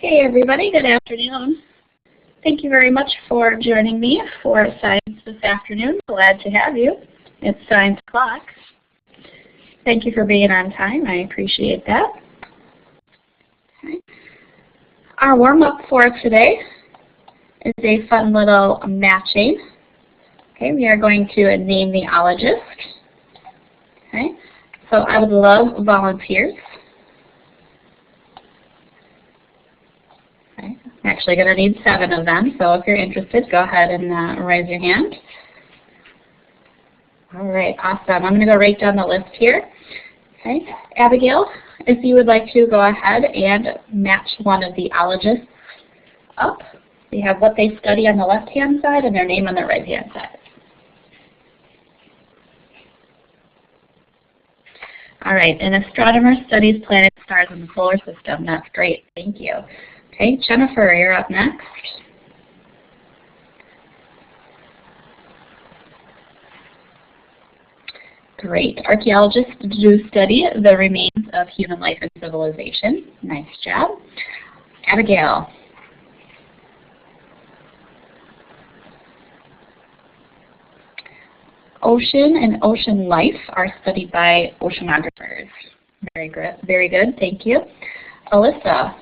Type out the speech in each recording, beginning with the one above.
Hey everybody, good afternoon. Thank you very much for joining me for Science this afternoon. Glad to have you. It's Science O'Clock. Thank you for being on time. I appreciate that. Okay. Our warm-up for today is a fun little matching. Okay, we are going to name the ologist. Okay, so I would love volunteers. Okay. I'm actually going to need 7 of them, so if you're interested, go ahead and raise your hand. All right, awesome. I'm going to go right down the list here. Okay, Abigail, if you would like to go ahead and match one of the ologists up. We have what they study on the left-hand side and their name on the right-hand side. All right, an astronomer studies planets, stars in the solar system. That's great, thank you. Okay, Jennifer, you're up next. Great. Archaeologists do study the remains of human life and civilization. Nice job. Abigail. Ocean and ocean life are studied by oceanographers. Very good, thank you. Alyssa.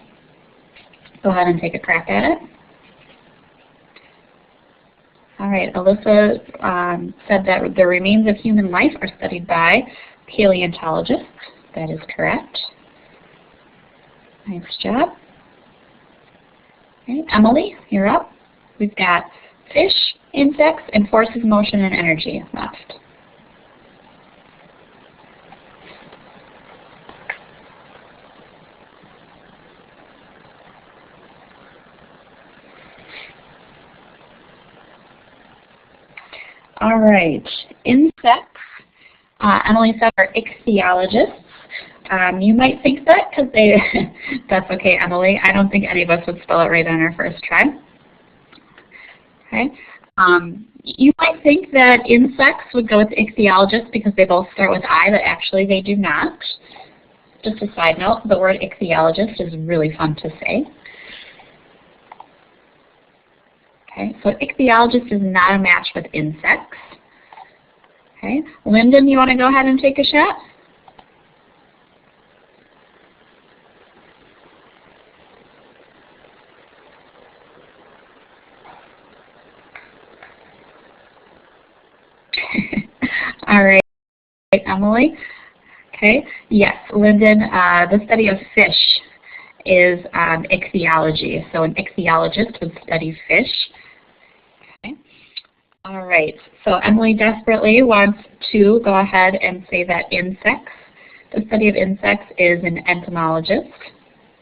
Go ahead and take a crack at it. All right, Alyssa said that the remains of human life are studied by paleontologists. That is correct. Nice job. Okay, Emily, you're up. We've got fish, insects, and forces, motion, and energy left. All right, insects, Emily said, are ichthyologists. You might think that because they, that's okay, Emily. I don't think any of us would spell it right on our first try. Okay. You might think that insects would go with ichthyologists because they both start with I, but actually they do not. Just a side note, the word ichthyologist is really fun to say. Okay, so ichthyologist is not a match with insects. Okay, Lyndon, you want to go ahead and take a shot? All right, Emily. Okay, yes, Lyndon, the study of fish is ichthyology. So an ichthyologist would study fish. Okay. All right, so Emily desperately wants to go ahead and say that insects, the study of insects is an entomologist.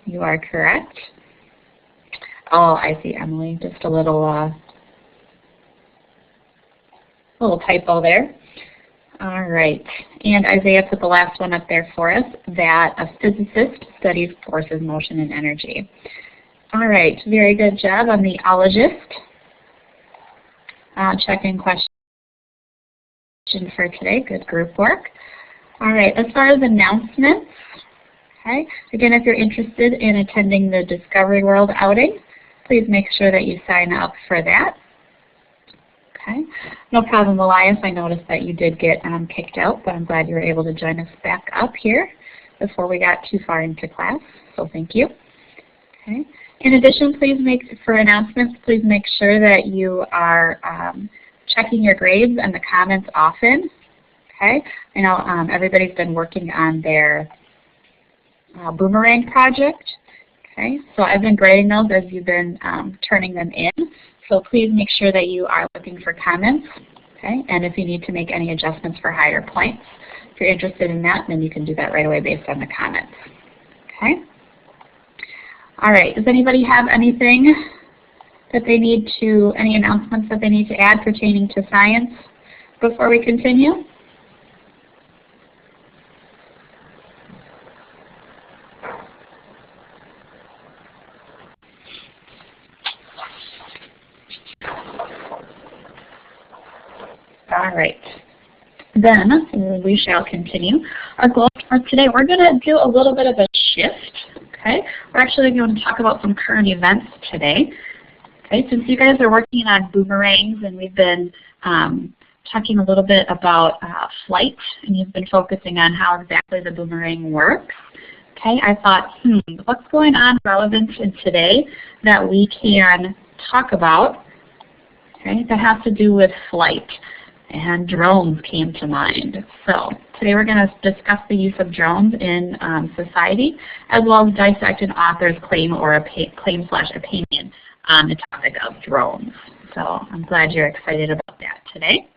You are correct. Oh, I see, Emily, just a little typo there. All right, and Isaiah put the last one up there for us, that a physicist studies forces, motion, and energy. All right, very good job on the ologist. Check-in question for today, good group work. All right, as far as announcements, okay, again, if you're interested in attending the Discovery World outing, please make sure that you sign up for that. Okay, no problem, Elias. I noticed that you did get kicked out, but I'm glad you were able to join us back up here before we got too far into class, so thank you. Okay. In addition, for announcements, please make sure that you are checking your grades and the comments often. Okay, I know everybody's been working on their boomerang project. Okay, so I've been grading those as you've been turning them in. So please make sure that you are looking for comments, okay? And if you need to make any adjustments for higher points, if you're interested in that, then you can do that right away based on the comments, okay? All right, does anybody have anything that they need to, any announcements that they need to add pertaining to science before we continue? All right, then we shall continue. Our goal for today, we're going to do a little bit of a shift. Okay, we're actually going to talk about some current events today. Okay, since you guys are working on boomerangs and we've been talking a little bit about flight, and you've been focusing on how exactly the boomerang works. Okay, I thought, what's going on relevant in today that we can talk about, okay, that has to do with flight? And drones came to mind. So today we're going to discuss the use of drones in society, as well as dissect an author's claim or claim/opinion on the topic of drones. So I'm glad you're excited about that today.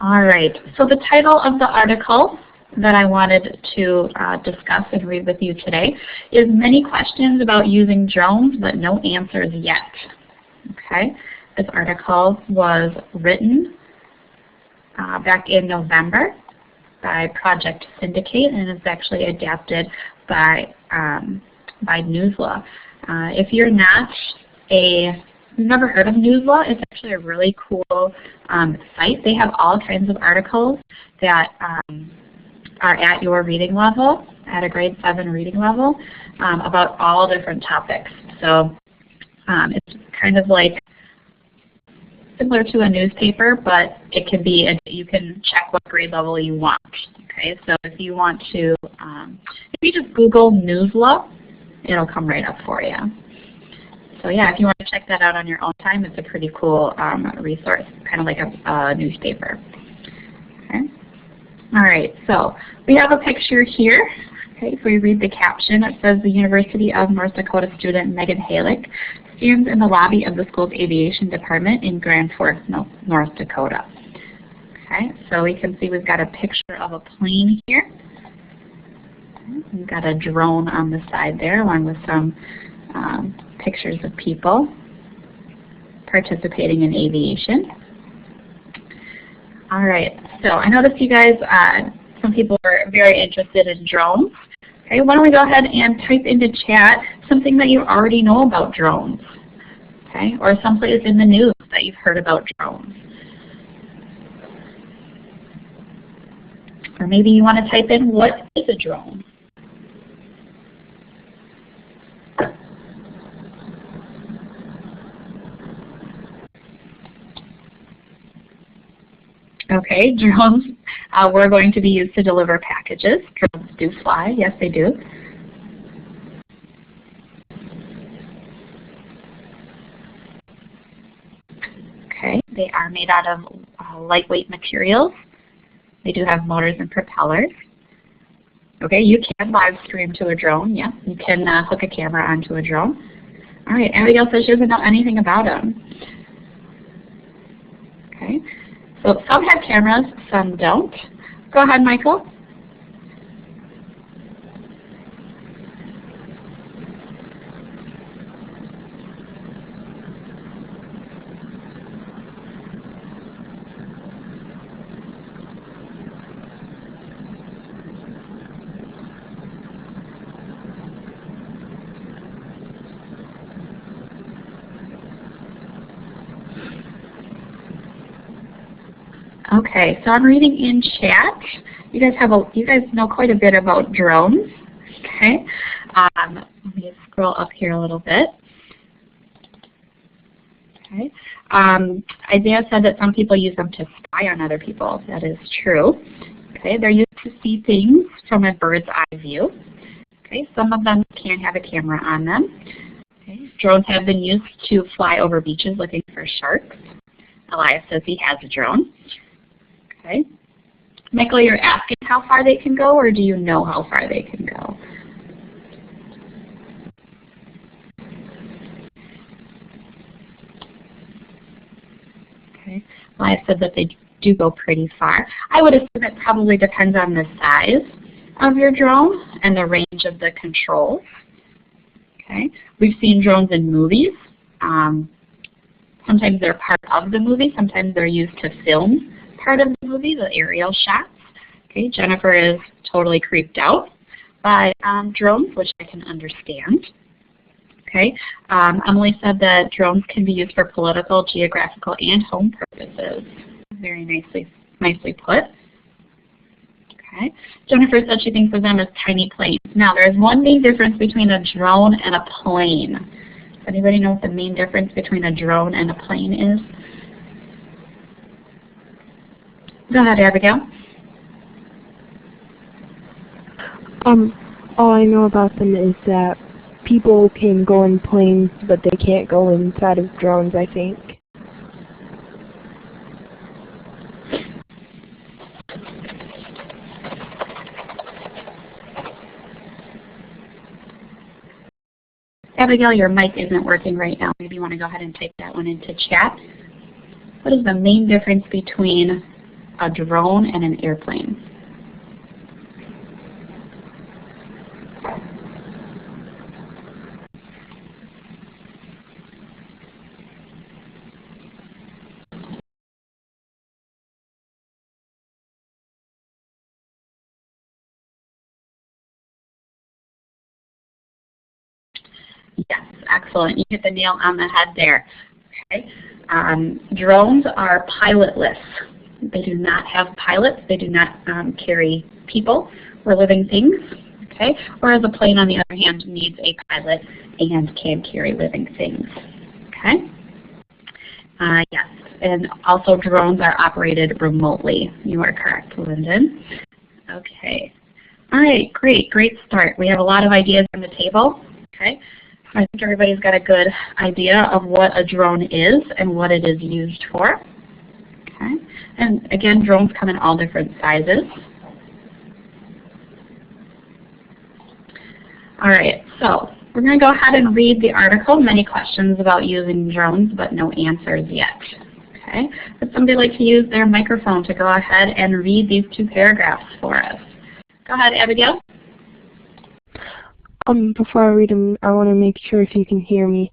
All right, so the title of the article that I wanted to discuss and read with you today is Many Questions About Using Drones But No Answers Yet. Okay, this article was written back in November by Project Syndicate, and it's actually adapted by Newsla. If you're not you've never heard of Newsla, it's actually a really cool site. They have all kinds of articles that are at your reading level, at a grade 7 reading level, about all different topics. So it's kind of like similar to a newspaper, but it can be, you can check what grade level you want. Okay, so if you want to, if you just Google Newsla, it'll come right up for you. So yeah, if you want to check that out on your own time, it's a pretty cool resource, kind of like a newspaper. Okay. All right, so we have a picture here. Okay, if we read the caption, it says the University of North Dakota student Megan Halick stands in the lobby of the school's aviation department in Grand Forks, North Dakota. Okay, so we can see we've got a picture of a plane here. We've got a drone on the side there, along with some pictures of people participating in aviation. All right, so I noticed you guys, some people are very interested in drones. Okay, why don't we go ahead and type into chat something that you already know about drones, okay, or someplace in the news that you've heard about drones. Or maybe you want to type in, what is a drone? Okay, drones were going to be used to deliver packages. Drones do fly, yes they do. Okay, they are made out of lightweight materials. They do have motors and propellers. Okay, you can live stream to a drone, yeah. You can hook a camera onto a drone. All right, Abigail says she doesn't know anything about them. Okay. So some have cameras, some don't. Go ahead, Michael. Okay, so I'm reading in chat. You guys know quite a bit about drones. Okay, let me scroll up here a little bit. Okay, Isaiah said that some people use them to spy on other people. That is true. Okay, they're used to see things from a bird's eye view. Okay, some of them can have a camera on them. Okay, drones have been used to fly over beaches looking for sharks. Elias says he has a drone. Okay. Michael, you're asking how far they can go, or do you know how far they can go? Okay. Well, I said that they do go pretty far. I would assume it probably depends on the size of your drone and the range of the controls. Okay. We've seen drones in movies. Sometimes they're part of the movie. Sometimes they're used to film part of the movie, the aerial shots. Okay, Jennifer is totally creeped out by drones, which I can understand. Okay, Emily said that drones can be used for political, geographical, and home purposes. Very nicely put. Okay. Jennifer said she thinks of them as tiny planes. Now, there is one main difference between a drone and a plane. Does anybody know what the main difference between a drone and a plane is? Go ahead, Abigail. All I know about them is that people can go in planes, but they can't go inside of drones, I think. Abigail, your mic isn't working right now. Maybe you want to go ahead and type that one into chat. What is the main difference between a drone and an airplane? Yes, excellent. You hit the nail on the head there. Okay. Drones are pilotless. They do not have pilots. They do not carry people or living things. Okay. Whereas a plane, on the other hand, needs a pilot and can carry living things. Okay. Yes, and also drones are operated remotely. You are correct, Lyndon. Okay. All right, great start. We have a lot of ideas on the table. Okay. I think everybody's got a good idea of what a drone is and what it is used for. Okay. And again, drones come in all different sizes. All right, so we're going to go ahead and read the article. Many questions about using drones, but no answers yet. Okay. Would somebody like to use their microphone to go ahead and read these two paragraphs for us? Go ahead, Abigail. Before I read them, I want to make sure if you can hear me.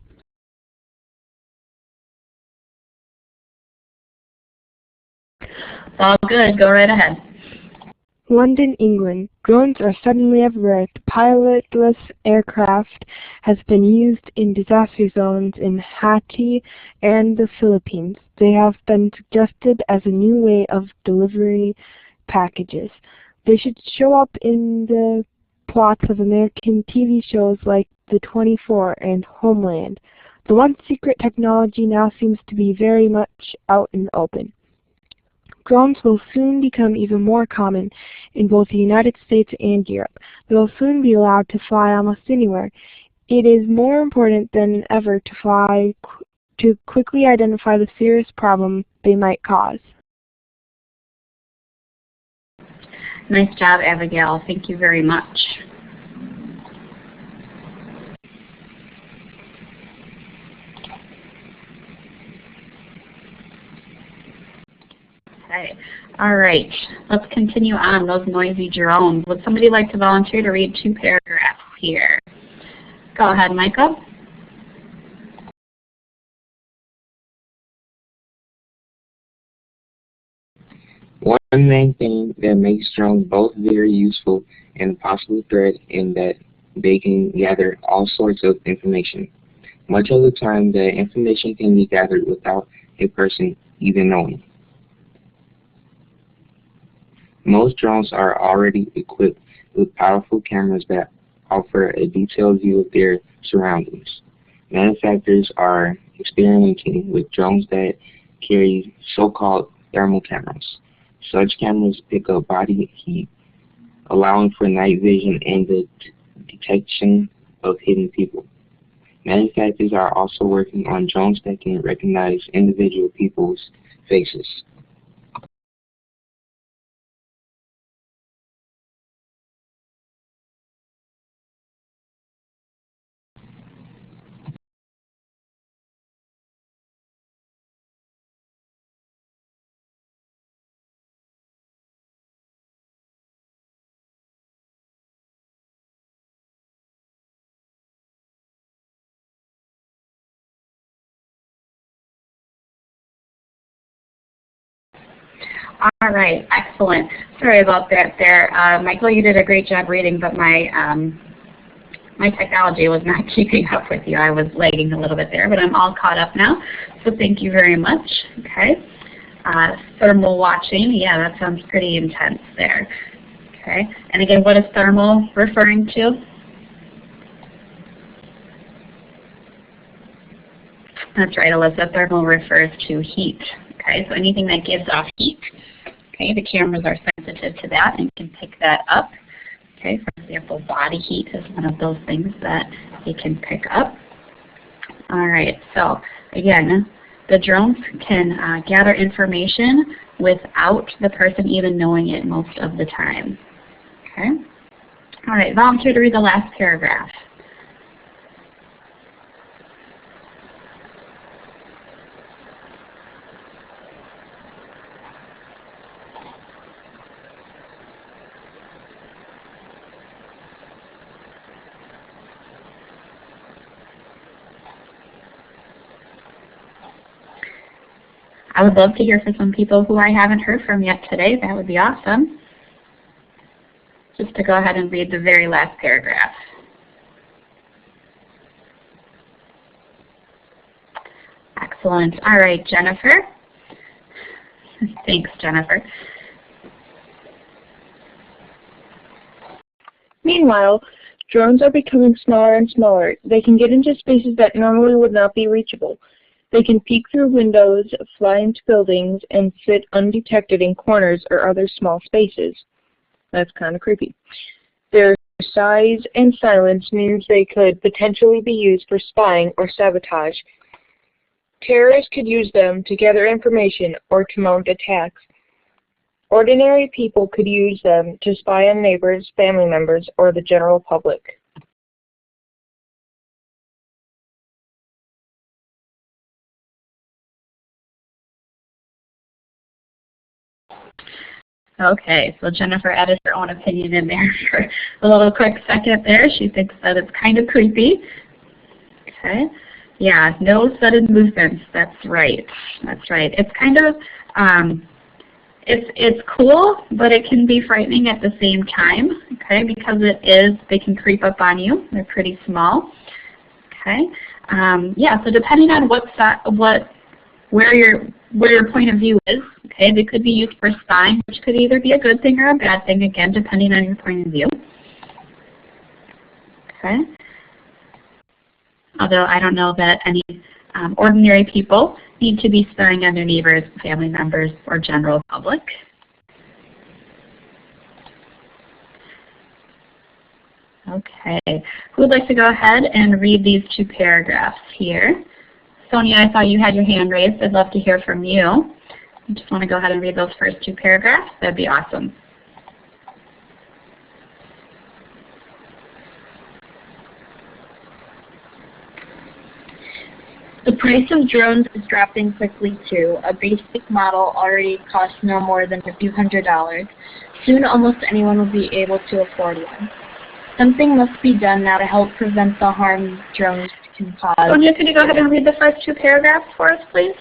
It's all good. Go right ahead. London, England. Drones are suddenly everywhere. The pilotless aircraft has been used in disaster zones in Haiti and the Philippines. They have been suggested as a new way of delivering packages. They should show up in the plots of American TV shows like The 24 and Homeland. The once secret technology now seems to be very much out in the open. Drones will soon become even more common in both the United States and Europe. They will soon be allowed to fly almost anywhere. It is more important than ever to quickly identify the serious problem they might cause. Nice job, Abigail. Thank you very much. Okay. All right. Let's continue on. Those noisy drones. Would somebody like to volunteer to read two paragraphs here? Go ahead, Michael. One main thing that makes drones both very useful and a possible threat is that they can gather all sorts of information. Much of the time, the information can be gathered without a person even knowing. Most drones are already equipped with powerful cameras that offer a detailed view of their surroundings. Manufacturers are experimenting with drones that carry so-called thermal cameras. Such cameras pick up body heat, allowing for night vision and the detection of hidden people. Manufacturers are also working on drones that can recognize individual people's faces. All right, excellent. Sorry about that there. Michael, you did a great job reading, but my technology was not keeping up with you. I was lagging a little bit there, but I'm all caught up now. So thank you very much. Okay. Thermal watching, yeah, that sounds pretty intense there. Okay, and again, what is thermal referring to? That's right, Alyssa. Thermal refers to heat. Okay, so anything that gives off heat, okay, the cameras are sensitive to that and can pick that up. Okay, for example, body heat is one of those things that they can pick up. All right, so again, the drones can gather information without the person even knowing it most of the time. Okay. All right, volunteer to read the last paragraph. I would love to hear from some people who I haven't heard from yet today. That would be awesome. Just to go ahead and read the very last paragraph. Excellent. All right, Jennifer. Thanks, Jennifer. Meanwhile, drones are becoming smaller and smaller. They can get into spaces that normally would not be reachable. They can peek through windows, fly into buildings, and sit undetected in corners or other small spaces. That's kind of creepy. Their size and silence means they could potentially be used for spying or sabotage. Terrorists could use them to gather information or to mount attacks. Ordinary people could use them to spy on neighbors, family members, or the general public. Okay, so Jennifer added her own opinion in there for a little quick second there. She thinks that it's kind of creepy. Okay, yeah, no sudden movements. That's right. That's right. It's kind of, it's cool, but it can be frightening at the same time. Okay, because they can creep up on you. They're pretty small. Okay, yeah. So depending on where your point of view is, okay, they could be used for spying, which could either be a good thing or a bad thing, again, depending on your point of view. Okay. Although I don't know that any ordinary people need to be spying on their neighbors, family members, or general public. Okay. Who would like to go ahead and read these two paragraphs here? Sonia, I saw you had your hand raised. I'd love to hear from you. I just want to go ahead and read those first two paragraphs. That'd be awesome. The price of drones is dropping quickly too. A basic model already costs no more than a few $100s. Soon almost anyone will be able to afford one. Something must be done now to help prevent the harm drones can cause. Sonia, could you go ahead and read the first two paragraphs for us, please?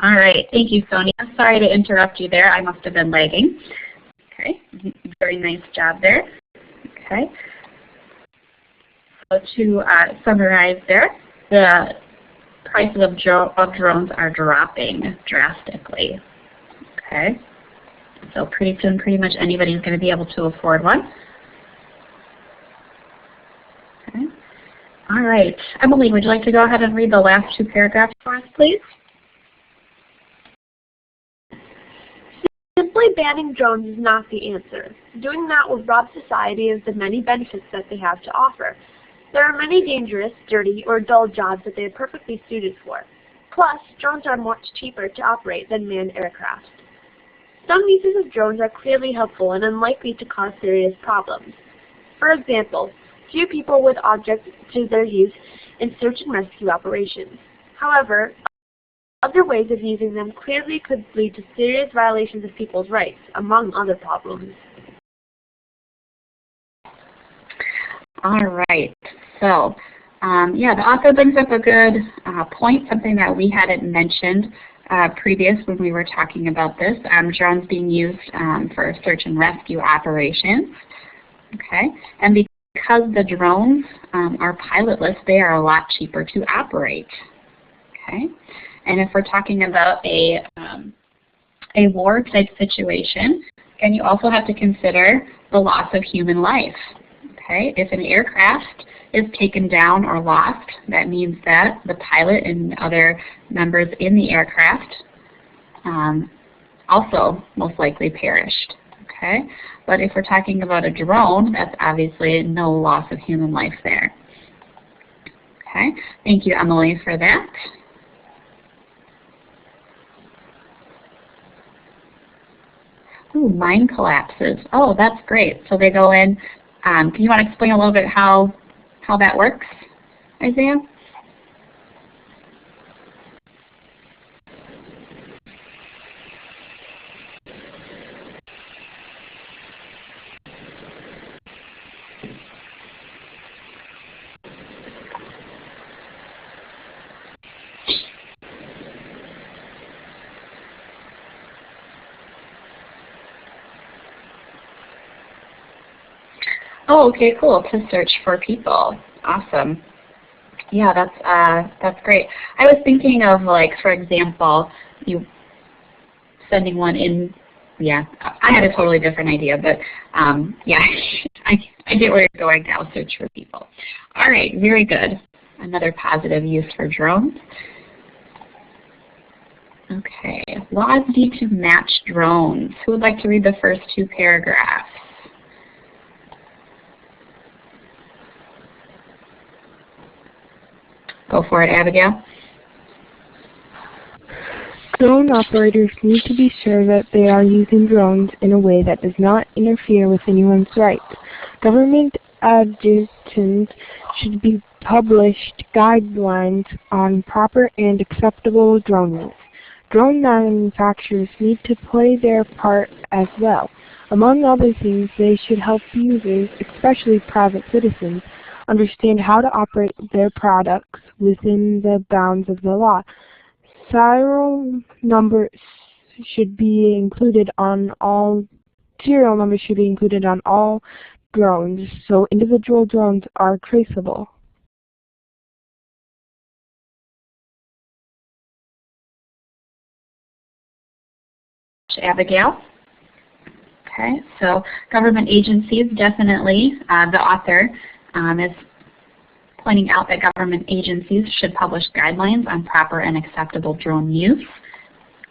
All right, thank you, Sonia. Sorry to interrupt you there. I must have been lagging. Okay, very nice job there. Okay. So to summarize there, the prices of drones are dropping drastically. Okay. So pretty soon, pretty much anybody's going to be able to afford one. Okay. All right. Emily, would you like to go ahead and read the last two paragraphs for us, please? Simply banning drones is not the answer. Doing that will rob society of the many benefits that they have to offer. There are many dangerous, dirty, or dull jobs that they are perfectly suited for. Plus, drones are much cheaper to operate than manned aircraft. Some uses of drones are clearly helpful and unlikely to cause serious problems. For example, few people would object to their use in search and rescue operations. However, Other ways of using them clearly could lead to serious violations of people's rights, among other problems. All right. So, yeah, the author brings up a good point, something that we hadn't mentioned previous when we were talking about this. Drones being used for search and rescue operations. Okay, and because the drones are pilotless, they are a lot cheaper to operate. Okay, and if we're talking about a war type situation, then you also have to consider the loss of human life. Okay, if an aircraft is taken down or lost, that means that the pilot and other members in the aircraft also most likely perished. Okay, but if we're talking about a drone, that's obviously no loss of human life there. Okay, thank you, Emily, for that. Ooh, mine collapses. Oh, that's great. So they go in. Can you want to explain a little bit how that works, Isaiah? Oh, okay, cool. To search for people. Awesome. Yeah, that's great. I was thinking of, like, for example, you sending one in. Yeah, I had a totally different idea, but yeah, I get where you're going now. Search for people. All right, very good. Another positive use for drones. Okay, laws need to match drones. Who would like to read the first two paragraphs? Go for it, Abigail. Drone operators need to be sure that they are using drones in a way that does not interfere with anyone's rights. Government agencies should be published guidelines on proper and acceptable drone use. Drone manufacturers need to play their part as well. Among other things, they should help users, especially private citizens, understand how to operate their products within the bounds of the law. Serial numbers should be included on all drones, so individual drones are traceable. Abigail. Okay, so government agencies, definitely, the author is pointing out that government agencies should publish guidelines on proper and acceptable drone use.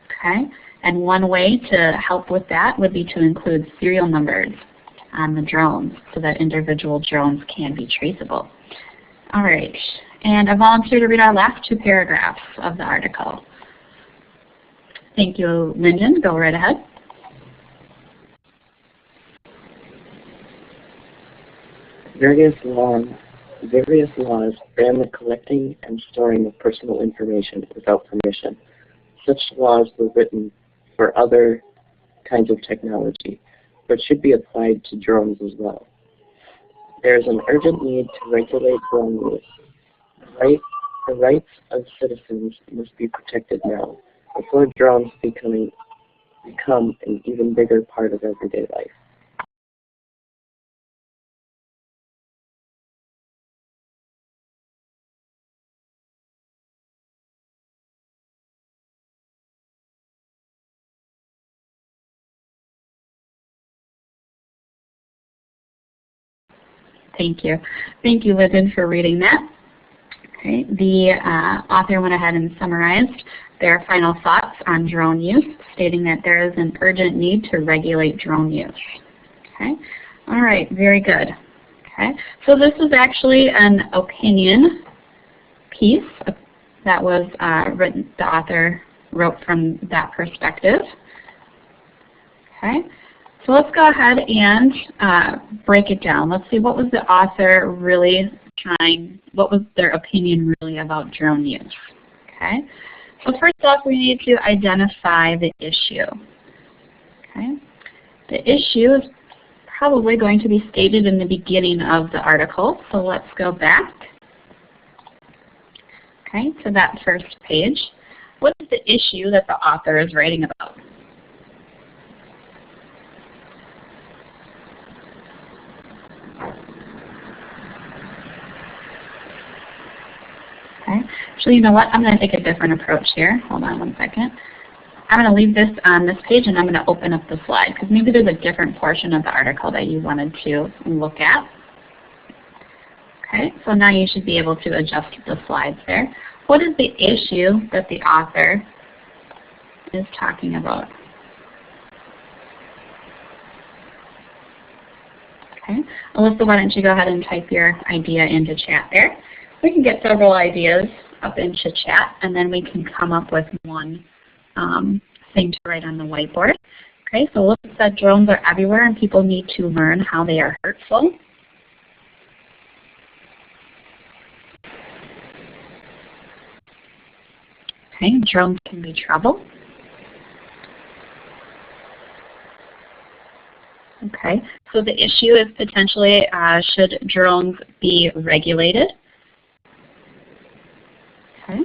Okay, and one way to help with that would be to include serial numbers on the drones so that individual drones can be traceable. All right, and a volunteer to read our last two paragraphs of the article. Thank you, Lyndon. Go right ahead. Various laws ban the collecting and storing of personal information without permission. Such laws were written for other kinds of technology, but should be applied to drones as well. There is an urgent need to regulate drone use. The rights of citizens must be protected now, before drones become an even bigger part of everyday life. Thank you. Thank you, Lyndon, for reading that. Okay, the author went ahead and summarized their final thoughts on drone use, stating that there is an urgent need to regulate drone use. Okay, all right, very good. Okay, so this is actually an opinion piece that was written, the author wrote from that perspective. Okay. So let's go ahead and break it down. Let's see, what was the author really what was their opinion really about drone use? Okay, So first off, we need to identify the issue. Okay. The issue is probably going to be stated in the beginning of the article. So let's go back, okay, to that first page. What is the issue that the author is writing about? Okay. So you know what? I'm going to take a different approach here. Hold on one second. I'm going to leave this on this page and I'm going to open up the slide because maybe there's a different portion of the article that you wanted to look at. Okay, so now you should be able to adjust the slides there. What is the issue that the author is talking about? Okay, Alyssa, why don't you go ahead and type your idea into chat there. We can get several ideas up into chat and then we can come up with one thing to write on the whiteboard. Okay, so look at drones are everywhere and people need to learn how they are hurtful. Okay, drones can be trouble. Okay, so the issue is potentially should drones be regulated? Okay.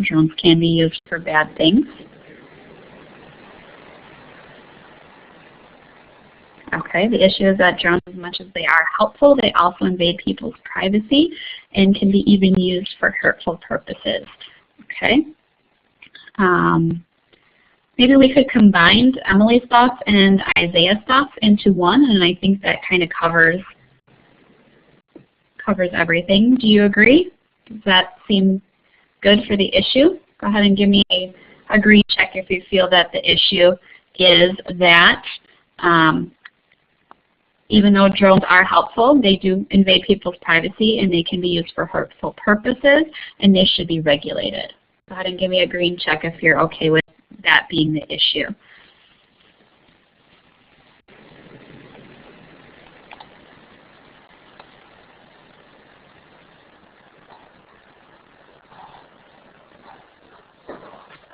Drones can be used for bad things. Okay, the issue is that drones, as much as they are helpful, they also invade people's privacy and can be even used for hurtful purposes. Okay. Maybe we could combine Emily's thoughts and Isaiah's thoughts into one, and I think that kind of covers everything. Do you agree? Does that seem good for the issue? Go ahead and give me a green check if you feel that the issue is that even though drones are helpful, they do invade people's privacy and they can be used for hurtful purposes and they should be regulated. Go ahead and give me a green check if you're okay with that being the issue.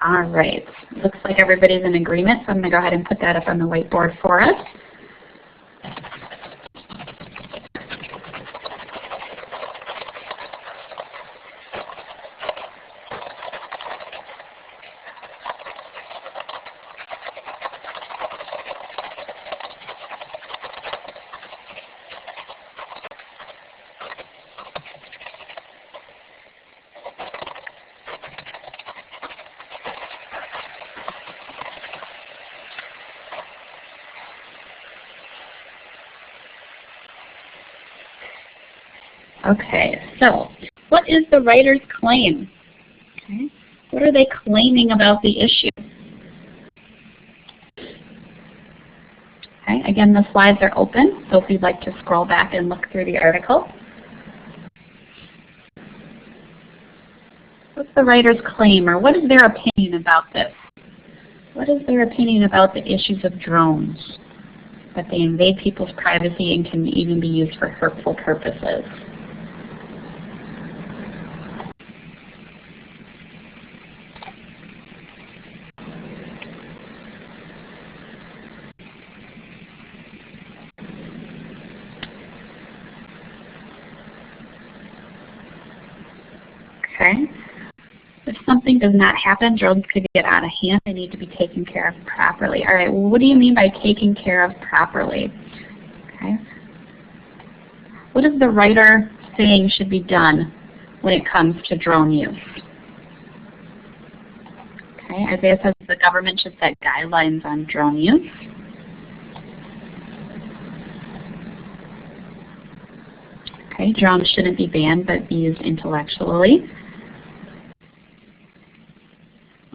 All right, looks like everybody's in agreement, so I'm going to go ahead and put that up on the whiteboard for us. Okay, so what is the writer's claim? Okay. What are they claiming about the issue? Okay, again, the slides are open, so if you'd like to scroll back and look through the article. What's the writer's claim, or what is their opinion about this? What is their opinion about the issues of drones? That they invade people's privacy and can even be used for hurtful purposes. Okay. If something does not happen, drones could get out of hand. They need to be taken care of properly. All right, well, what do you mean by taken care of properly? Okay. What is the writer saying should be done when it comes to drone use? Okay, Isaiah says the government should set guidelines on drone use. Okay, drones shouldn't be banned but be used intellectually.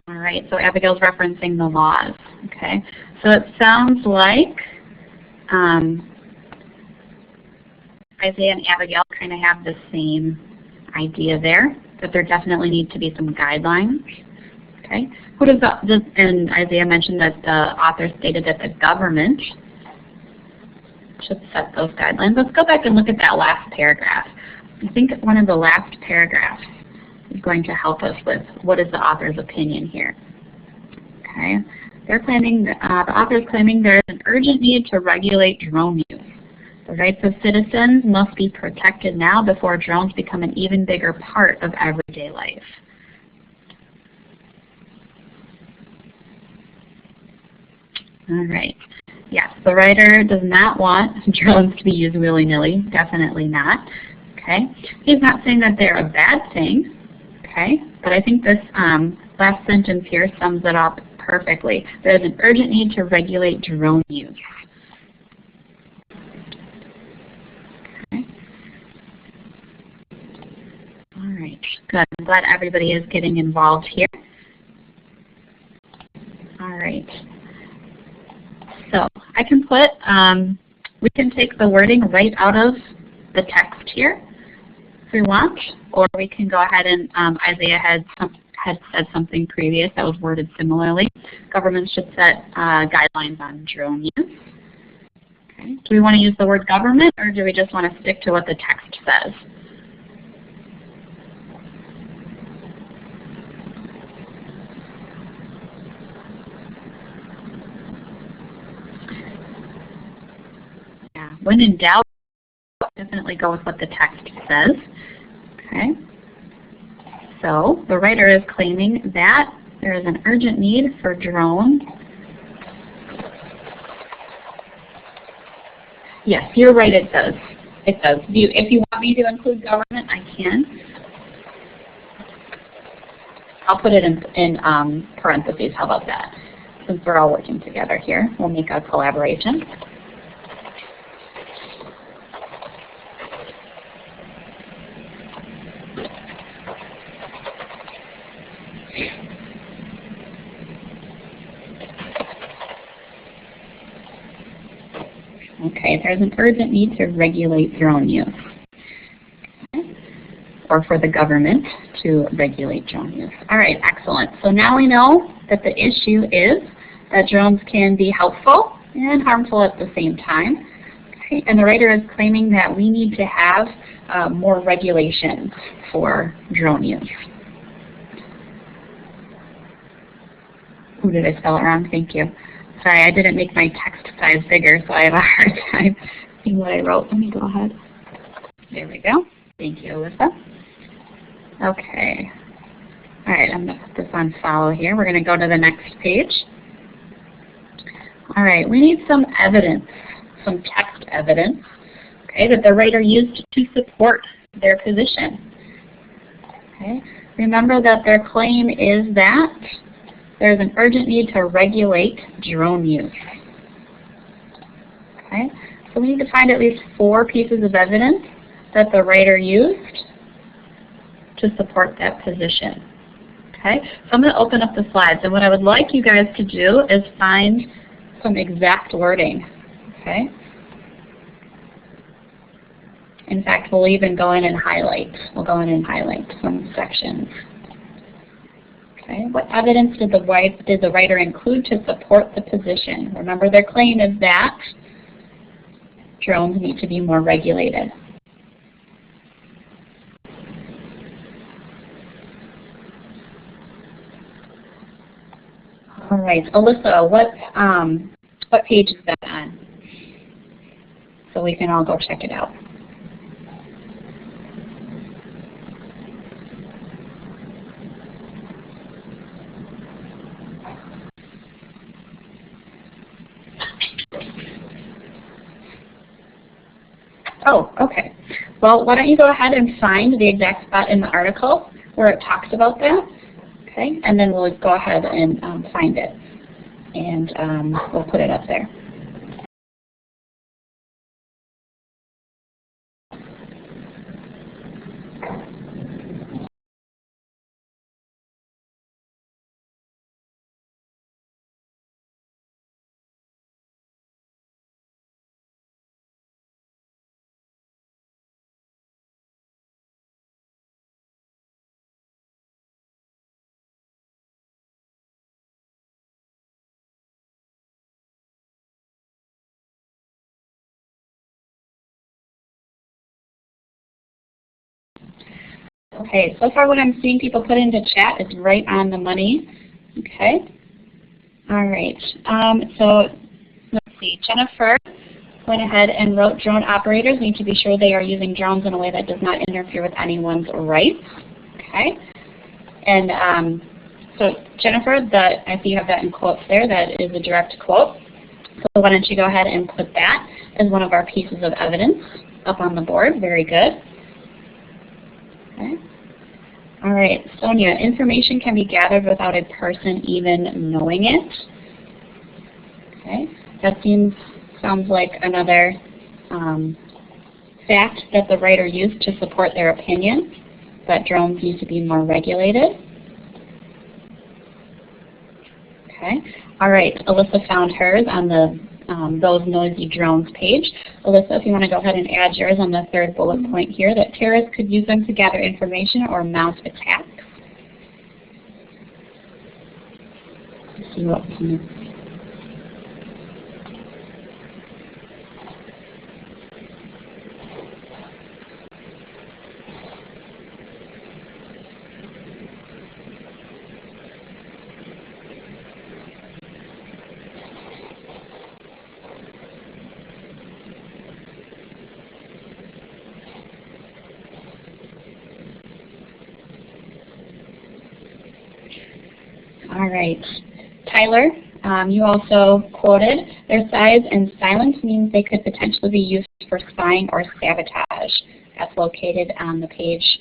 All right, so Abigail's referencing the laws. Okay, so it sounds like Isaiah and Abigail kind of have the same idea there, that there definitely need to be some guidelines. Okay, and Isaiah mentioned that the author stated that the government should set those guidelines. Let's go back and look at that last paragraph. I think one of the last paragraphs is going to help us with what is the author's opinion here. Okay, they're claiming, the author is claiming there is an urgent need to regulate drone use. The rights of citizens must be protected now before drones become an even bigger part of everyday life. All right. Yes, the writer does not want drones to be used willy-nilly. Definitely not. Okay. He's not saying that they're a bad thing. Okay. But I think this last sentence here sums it up perfectly. There is an urgent need to regulate drone use. Okay. All right. Good. I'm glad everybody is getting involved here. All right. So I can put, we can take the wording right out of the text here if we want, or we can go ahead and Isaiah had said something previous that was worded similarly. Governments should set guidelines on drone use. Okay. Do we want to use the word government, or do we just want to stick to what the text says? When in doubt, definitely go with what the text says. Okay. So the writer is claiming that there is an urgent need for drones. Yes, you're right, it does. It does. If you want me to include government, I can. I'll put it in parentheses. How about that? Since we're all working together here, we'll make a collaboration. Okay, there's an urgent need to regulate drone use, okay, or for the government to regulate drone use. All right, excellent. So now we know that the issue is that drones can be helpful and harmful at the same time. Okay, and the writer is claiming that we need to have more regulations for drone use. Ooh, did I spell it wrong? Thank you. Sorry, I didn't make my text size bigger, so I have a hard time seeing what I wrote. Let me go ahead. There we go. Thank you, Alyssa. Okay. All right, I'm going to put this on follow here. We're going to go to the next page. All right, we need some evidence, some text evidence, okay, that the writer used to support their position. Okay. Remember that their claim is that there's an urgent need to regulate drone use. Okay, so we need to find at least 4 pieces of evidence that the writer used to support that position. Okay, so I'm going to open up the slides, and what I would like you guys to do is find some exact wording. Okay. In fact, we'll even go in and highlight. We'll go in and highlight some sections. Okay. What evidence did the writer include to support the position? Remember, their claim is that drones need to be more regulated. All right, Alyssa, what page is that on? So we can all go check it out. Oh, okay. Well, why don't you go ahead and find the exact spot in the article where it talks about that, okay? And then we'll go ahead and find it, and we'll put it up there. Okay, so far what I'm seeing people put into chat is right on the money. Okay. All right. So let's see. Jennifer went ahead and wrote drone operators need to be sure they are using drones in a way that does not interfere with anyone's rights. Okay. And so Jennifer, I see you have that in quotes there. That is a direct quote. So why don't you go ahead and put that as one of our pieces of evidence up on the board. Very good. Okay. All right, Sonia, information can be gathered without a person even knowing it. Okay, that sounds like another fact that the writer used to support their opinion, that drones need to be more regulated. Okay, all right, Alyssa found hers on the Those Noisy Drones page. Alyssa, if you want to go ahead and add yours on the third bullet point here, that terrorists could use them to gather information or mount attacks. Let's see what All right. Tyler, you also quoted, their size and silence means they could potentially be used for spying or sabotage. That's located on the page,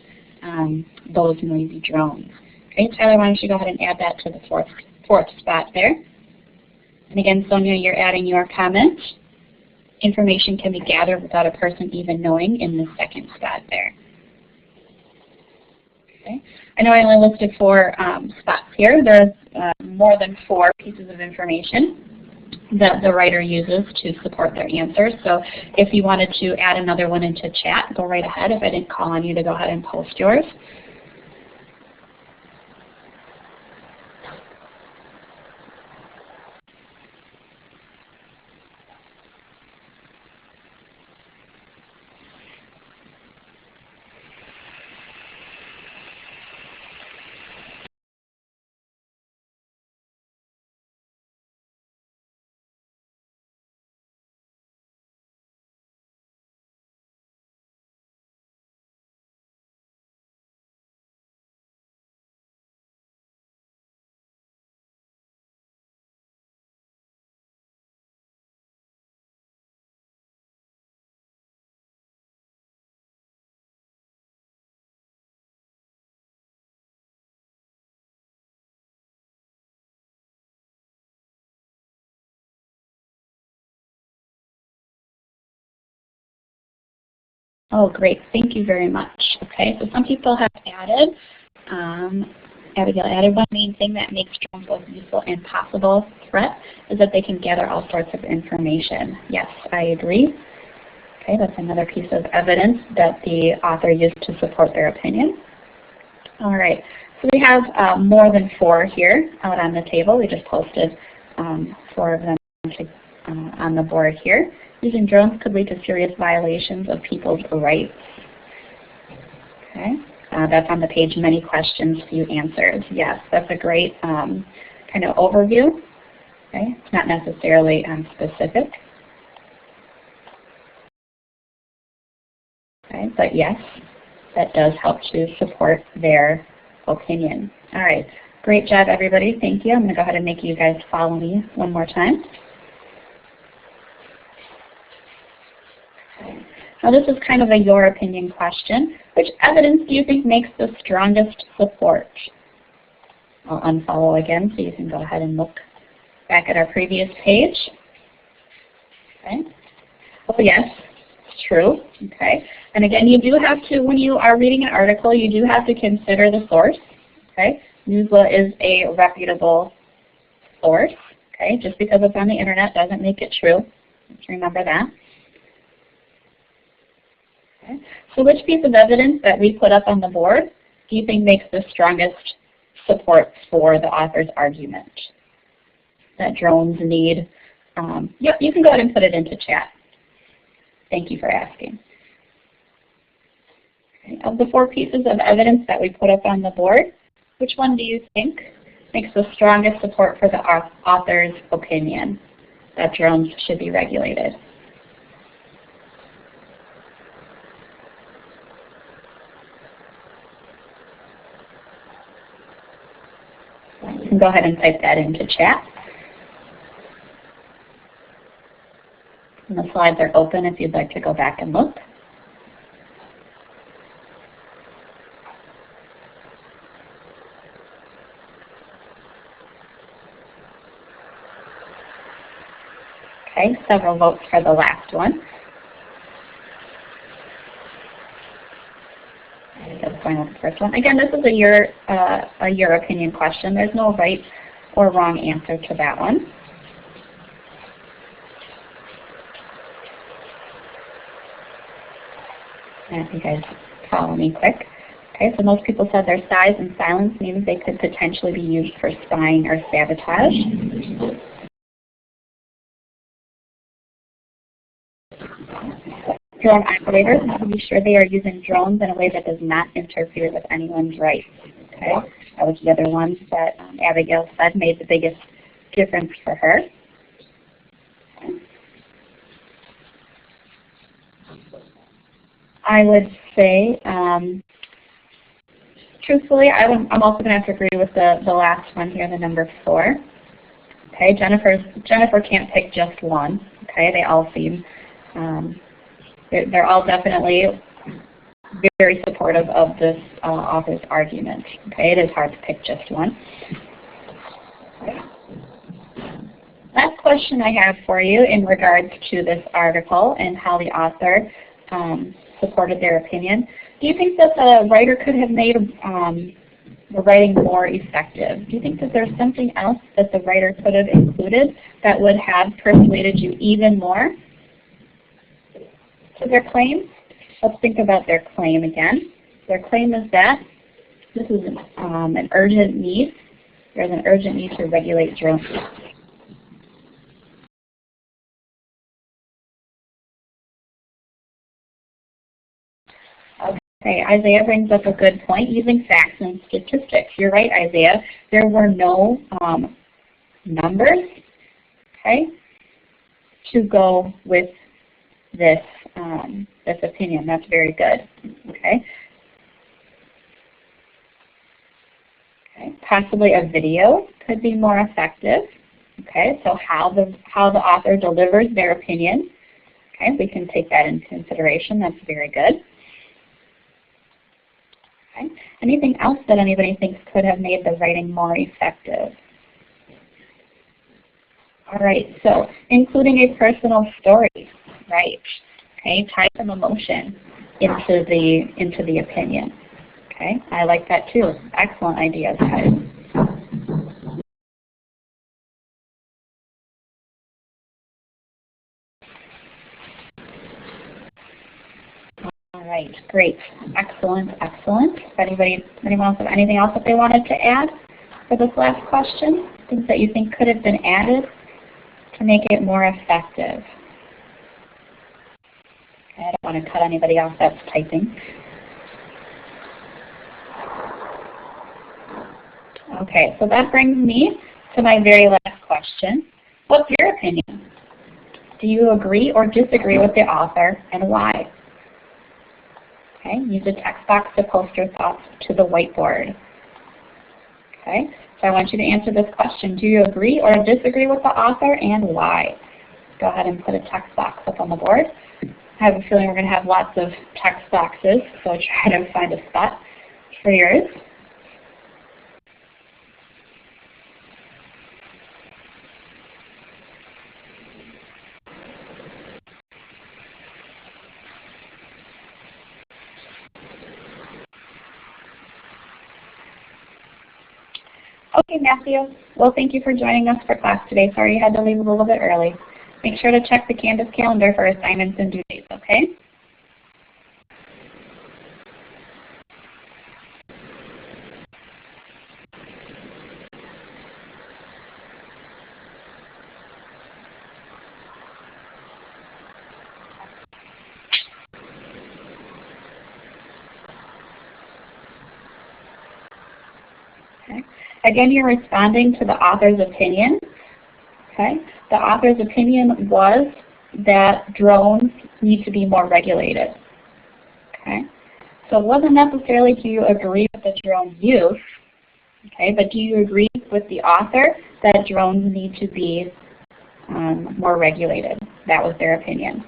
Those Noisy Drones. Okay, Tyler, why don't you go ahead and add that to the fourth spot there. And again, Sonia, you're adding your comment. Information can be gathered without a person even knowing in the second spot there. Okay. I know I only listed 4 spots here. There's more than 4 pieces of information that the writer uses to support their answers. So if you wanted to add another one into chat, go right ahead. If I didn't call on you to go ahead and post yours. Oh, great. Thank you very much. Okay, so some people have added, Abigail added, one main thing that makes drones both useful and possible threat is that they can gather all sorts of information. Yes, I agree. Okay, that's another piece of evidence that the author used to support their opinion. All right, so we have more than 4 here out on the table. We just posted 4 of them on the board here. Using drones could lead to serious violations of people's rights. Okay, that's on the page, Many Questions, Few Answers. Yes, that's a great kind of overview. Okay, it's not necessarily specific. Okay, but yes, that does help to support their opinion. All right, great job, everybody. Thank you. I'm going to go ahead and make you guys follow me one more time. Now this is kind of a your opinion question. Which evidence do you think makes the strongest support? I'll unfollow again so you can go ahead and look back at our previous page. Okay. Oh yes, it's true. Okay. And again, you do have to, when you are reading an article, you do have to consider the source. Okay. Newsla is a reputable source. Okay. Just because it's on the internet doesn't make it true. Let's remember that. Okay. So which piece of evidence that we put up on the board do you think makes the strongest support for the author's argument? That drones need, yep, you can go ahead and put it into chat. Thank you for asking. Okay. of the 4 pieces of evidence that we put up on the board, which one do you think makes the strongest support for the author's opinion that drones should be regulated? You can go ahead and type that into chat. And the slides are open if you'd like to go back and look. Okay, several votes for the last one. That's going with the first one. Again, this is a your opinion question. There's no right or wrong answer to that one. And if you guys follow me quick. Okay, so most people said their size and silence means they could potentially be used for spying or sabotage. Drone operators need to be sure they are using drones in a way that does not interfere with anyone's rights. Okay, that was the other ones that Abigail said made the biggest difference for her. Okay. I would say, truthfully, I'm also going to have to agree with the last one here, the number 4. Okay, Jennifer can't pick just one. Okay, they all seem they're all definitely very supportive of this author's argument. Okay, it is hard to pick just one. Okay. Last question I have for you in regards to this article and how the author supported their opinion. Do you think that the writer could have made the writing more effective? Do you think that there's something else that the writer could have included that would have persuaded you even more to their claim? Let's think about their claim again. Their claim is that this is an urgent need. There's an urgent need to regulate drones. Okay, Isaiah brings up a good point, using facts and statistics. You're right, Isaiah. There were no numbers, okay, to go with this this opinion. That's very good. Okay. Okay. Possibly a video could be more effective. Okay. So how the author delivers their opinion. Okay, we can take that into consideration. That's very good. Okay. Anything else that anybody thinks could have made the writing more effective? All right, so including a personal story, right? Okay, tie some emotion into the opinion. Okay, I like that too. Excellent ideas, guys. All right, great, excellent, excellent. Anyone else have anything else that they wanted to add for this last question? Things that you think could have been added to make it more effective? Okay, I don't want to cut anybody off that's typing. Okay, so that brings me to my very last question. What's your opinion? Do you agree or disagree with the author, and why? Okay, use a text box to post your thoughts to the whiteboard. Okay, so I want you to answer this question. Do you agree or disagree with the author, and why? Go ahead and put a text box up on the board. I have a feeling we're going to have lots of text boxes, so try to find a spot for yours. Okay, Matthew. Well, thank you for joining us for class today. Sorry you had to leave a little bit early. Make sure to check the Canvas calendar for assignments and due dates, okay? Okay. Again, you're responding to the author's opinion. Okay. The author's opinion was that drones need to be more regulated. Okay. So it wasn't necessarily do you agree with the drone use, okay, but do you agree with the author that drones need to be more regulated? That was their opinion.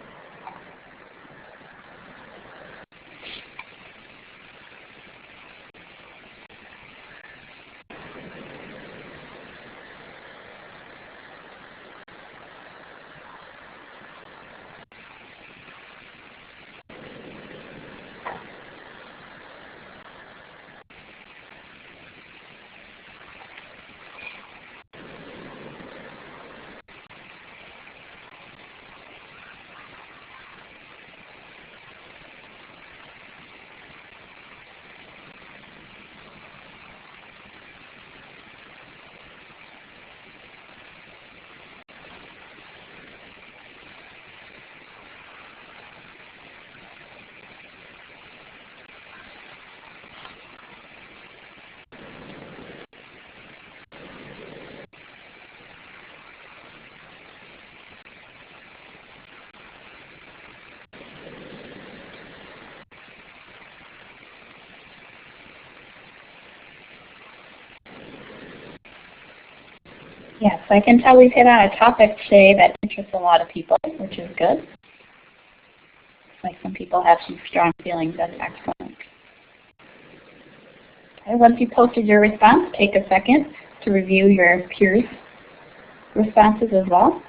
Yes, I can tell we've hit on a topic today that interests a lot of people, which is good. Like some people have some strong feelings. That's excellent. Okay, once you posted your response, take a second to review your peers' responses as well.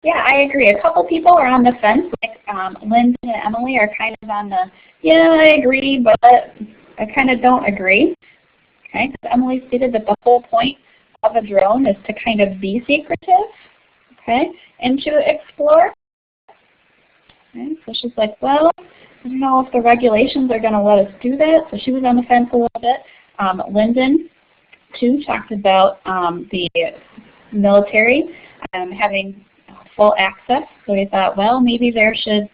Yeah, I agree. A couple people are on the fence, like Lyndon and Emily are kind of on the, yeah, I agree, but I kind of don't agree. Okay, because Emily stated that the whole point of a drone is to kind of be secretive, okay, and to explore. Okay, so she's like, well, I don't know if the regulations are going to let us do that. So she was on the fence a little bit. Lyndon, too, talked about the military having full access. So we thought, well, maybe there should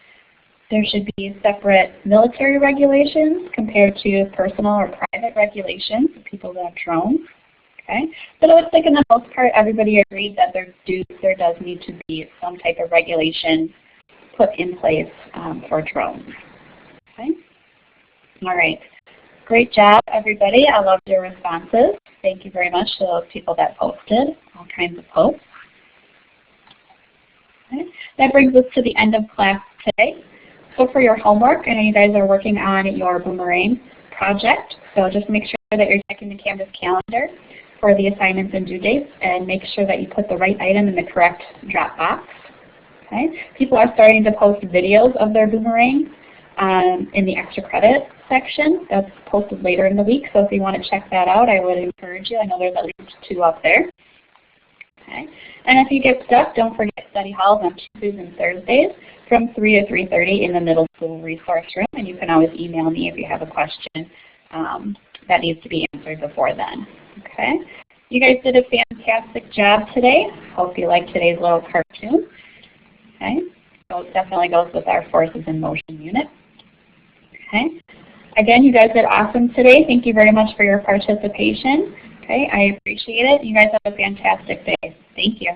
be separate military regulations compared to personal or private regulations for people that have drones. Okay, but it looks like in the most part everybody agreed that there does need to be some type of regulation put in place for drones. Okay. All right. Great job, everybody. I loved your responses. Thank you very much to those people that posted all kinds of posts. Okay. That brings us to the end of class today. So for your homework, I know you guys are working on your Boomerang project, so just make sure that you're checking the Canvas calendar for the assignments and due dates, and make sure that you put the right item in the correct drop box. Okay. People are starting to post videos of their Boomerang in the extra credit section. That's posted later in the week, so if you want to check that out, I would encourage you. I know there's at least 2 up there. Okay. And if you get stuck, don't forget study halls on Tuesdays and Thursdays from 3 to 3:30 in the middle school resource room, and you can always email me if you have a question that needs to be answered before then. Okay. You guys did a fantastic job today. Hope you liked today's little cartoon. Okay. So it definitely goes with our Forces in Motion unit. Okay. Again, you guys did awesome today. Thank you very much for your participation. Okay, I appreciate it. You guys have a fantastic day. Thank you.